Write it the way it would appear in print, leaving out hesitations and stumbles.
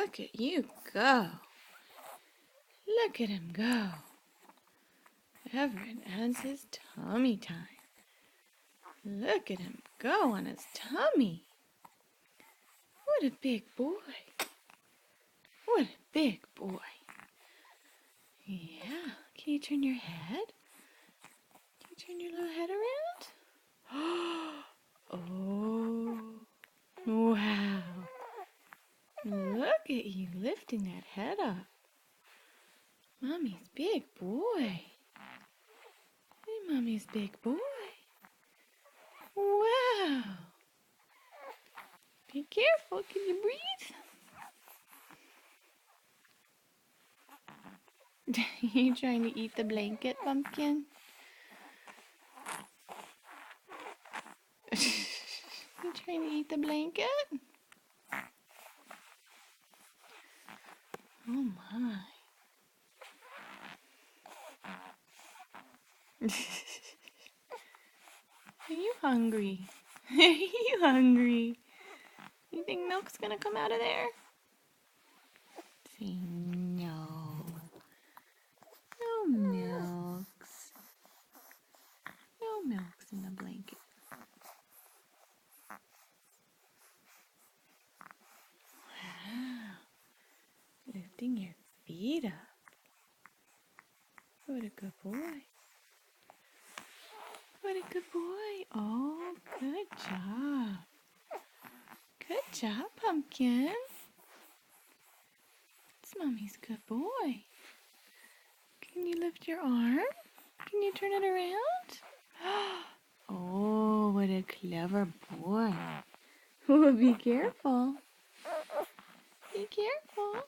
Look at you go. Look at him go. Everett has his tummy time. Look at him go on his tummy. What a big boy. What a big boy. Yeah. Can you turn your head? Can you turn your little head around? Oh. Wow. Look at you lifting that head up. Mommy's big boy. Hey, Mommy's big boy. Wow. Be careful. Can you breathe? You trying to eat the blanket, Pumpkin? You trying to eat the blanket? Oh my. Are you hungry? Are you hungry? You think milk's gonna come out of there? Say no. No milks. No milks in the blanket. Wow. Lifting your feet up. What a good boy. What a good boy. Oh, good job. Good job, Pumpkin. It's Mommy's good boy. Can you lift your arm? Can you turn it around? Oh, what a clever boy. Oh, be careful. Be careful.